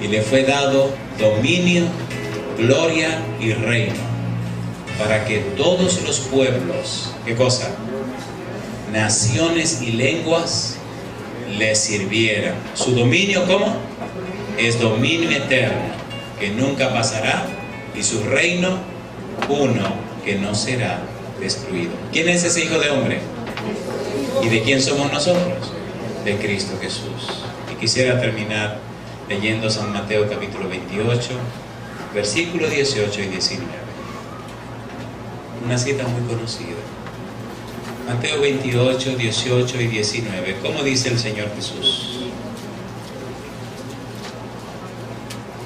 y le fue dado dominio, gloria y reino, para que todos los pueblos, ¿qué cosa? Naciones y lenguas le sirvieran. Su dominio, ¿cómo? Es dominio eterno, que nunca pasará, y su reino, uno que no será destruido. ¿Quién es ese Hijo de Hombre? ¿Y de quién somos nosotros? De Cristo Jesús. Y quisiera terminar leyendo San Mateo capítulo 28, versículos 18 y 19. Una cita muy conocida. Mateo 28, 18 y 19. ¿Cómo dice el Señor Jesús?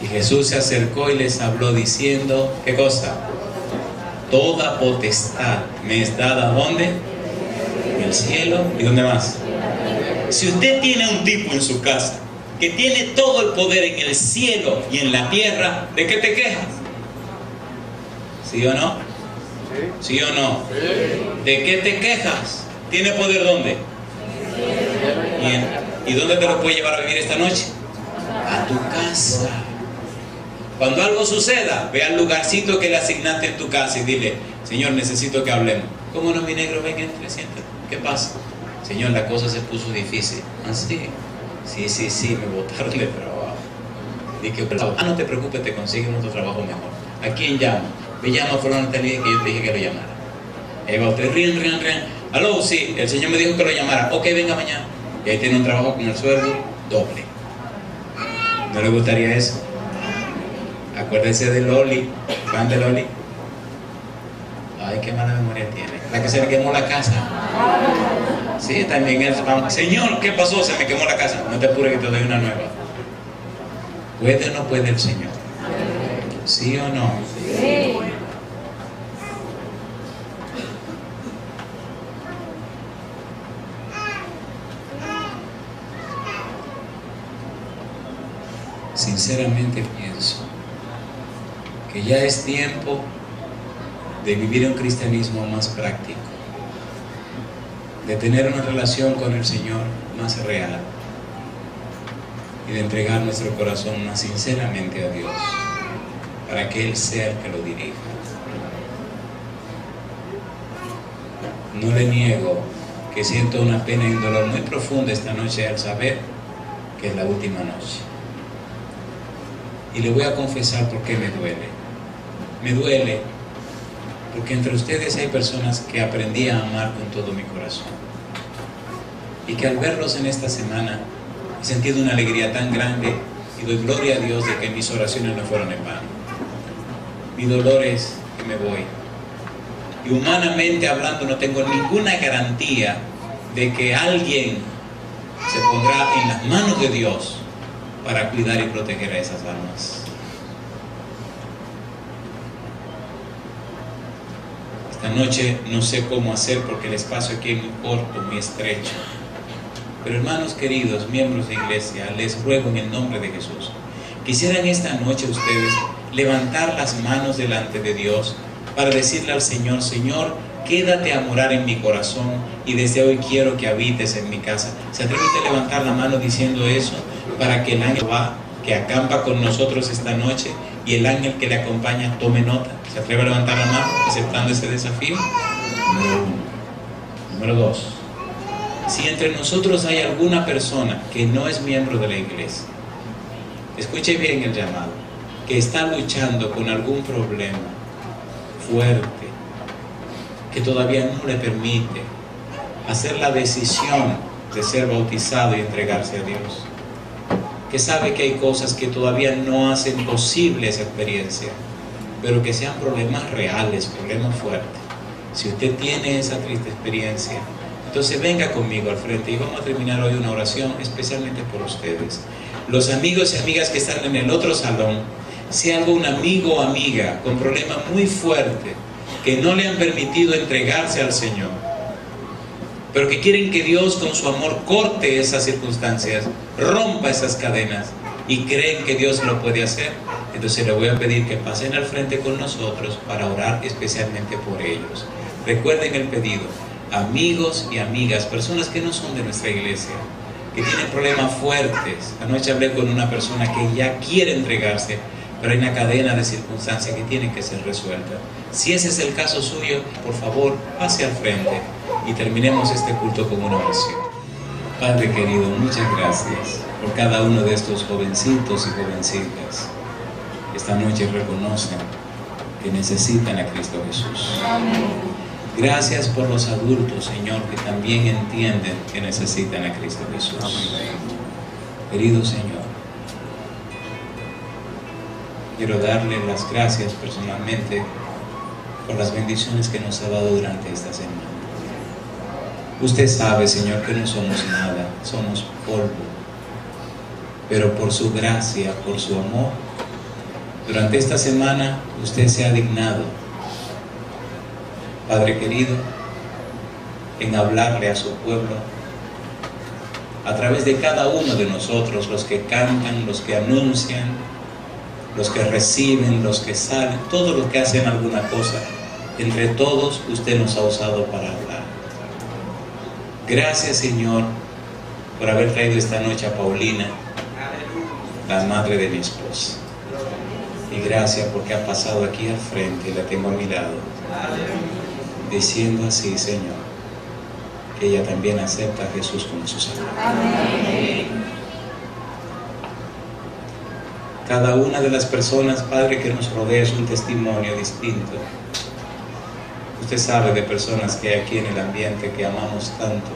Y Jesús se acercó y les habló diciendo, ¿qué cosa? Toda potestad me es dada, ¿dónde? En el cielo. ¿Y dónde más? Si usted tiene un tipo en su casa que tiene todo el poder en el cielo y en la tierra, ¿de qué te quejas? ¿Sí o no? ¿Sí o no? ¿De qué te quejas? ¿Tiene poder dónde? ¿Y dónde te lo puede llevar a vivir esta noche? A tu casa. Cuando algo suceda, ve al lugarcito que le asignaste en tu casa y dile, Señor, necesito que hablemos. ¿Cómo no, mi negro? Ven, entre, siéntate. ¿Qué pasa? Señor, la cosa se puso difícil. ¿Ah, sí? Sí, me botaron de trabajo. Dije, no te preocupes, te consiguen otro trabajo mejor. ¿A quién llamo? Me llama a fulano tal día que yo te dije que lo llamara. Ahí va usted, ríen. Aló, sí, el Señor me dijo que lo llamara. Ok, venga mañana. Y ahí tiene un trabajo con el sueldo doble. ¿No le gustaría eso? Acuérdese de Loli. ¿Fan de Loli? Ay, qué mala memoria tiene. La que se le quemó la casa. Sí, también él. Señor, ¿qué pasó? Se me quemó la casa. No te apures que te doy una nueva. ¿Puede o no puede el Señor? ¿Sí o no? Sí. Sinceramente pienso que ya es tiempo de vivir un cristianismo más práctico, de tener una relación con el Señor más real y de entregar nuestro corazón más sinceramente a Dios para que Él sea el que lo dirija. No le niego que siento una pena y un dolor muy profundo esta noche al saber que es la última noche. Y le voy a confesar por qué me duele. Me duele porque entre ustedes hay personas que aprendí a amar con todo mi corazón. Y que al verlos en esta semana he sentido una alegría tan grande y doy gloria a Dios de que mis oraciones no fueron en vano. Mi dolor es que me voy. Y humanamente hablando no tengo ninguna garantía de que alguien se pondrá en las manos de Dios para cuidar y proteger a esas almas. Esta noche no sé cómo hacer porque el espacio aquí es muy corto, muy estrecho. Pero hermanos queridos, miembros de iglesia, les ruego en el nombre de Jesús, quisieran esta noche ustedes levantar las manos delante de Dios para decirle al Señor, Señor, quédate a morar en mi corazón y desde hoy quiero que habites en mi casa. ¿Se atreve a levantar la mano diciendo eso? Para que el ángel que acampa con nosotros esta noche y el ángel que le acompaña tome nota. ¿Se atreve a levantar la mano aceptando ese desafío? Número 1. Número 2. Si entre nosotros hay alguna persona que no es miembro de la iglesia, escuche bien el llamado, que está luchando con algún problema fuerte, que todavía no le permite hacer la decisión de ser bautizado y entregarse a Dios, que sabe que hay cosas que todavía no hacen posible esa experiencia, pero que sean problemas reales, problemas fuertes. Si usted tiene esa triste experiencia, entonces venga conmigo al frente y vamos a terminar hoy una oración especialmente por ustedes. Los amigos y amigas que están en el otro salón, si hay algún amigo o amiga con problemas muy fuertes que no le han permitido entregarse al Señor, pero que quieren que Dios con su amor corte esas circunstancias, rompa esas cadenas, y creen que Dios lo puede hacer. Entonces le voy a pedir que pasen al frente con nosotros para orar especialmente por ellos. Recuerden el pedido: amigos y amigas, personas que no son de nuestra iglesia, que tienen problemas fuertes. Anoche hablé con una persona que ya quiere entregarse, pero hay una cadena de circunstancias que tienen que ser resueltas. Si ese es el caso suyo, por favor, pase al frente y terminemos este culto con una oración. Padre querido, muchas gracias por cada uno de estos jovencitos y jovencitas que esta noche reconocen que necesitan a Cristo Jesús. Gracias por los adultos, Señor, que también entienden que necesitan a Cristo Jesús. Querido Señor, quiero darle las gracias personalmente por las bendiciones que nos ha dado durante esta semana. Usted sabe, Señor, que no somos nada, somos polvo, pero por su gracia, por su amor, durante esta semana usted se ha dignado, Padre querido, en hablarle a su pueblo a través de cada uno de nosotros, los que cantan, los que anuncian, los que reciben, los que salen, todos los que hacen alguna cosa. Entre todos usted nos ha usado para hablar. Gracias, Señor, por haber traído esta noche a Paulina, la madre de mi esposa. Y gracias porque ha pasado aquí al frente y la tengo a mi lado, diciendo así, Señor, que ella también acepta a Jesús como su Salvador. Cada una de las personas, Padre, que nos rodea es un testimonio distinto. Usted sabe de personas que hay aquí en el ambiente que amamos tanto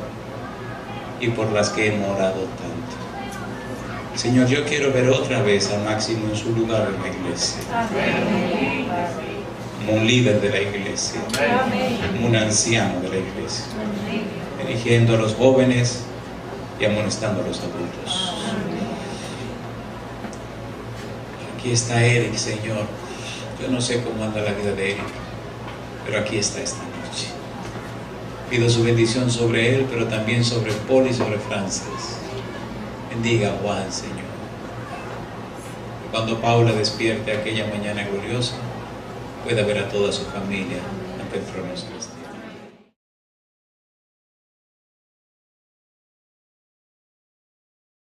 y por las que hemos orado tanto. Señor, yo quiero ver otra vez a Máximo en su lugar en la iglesia, como un líder de la iglesia, como un anciano de la iglesia, dirigiendo a los jóvenes y amonestando a los adultos. Aquí está Eric, Señor. Yo no sé cómo anda la vida de Eric, pero aquí está esta noche. Pido su bendición sobre él, pero también sobre Paul y sobre Francis. Bendiga a Juan, Señor. Cuando Paula despierte aquella mañana gloriosa, pueda ver a toda su familia ante el trono celestial.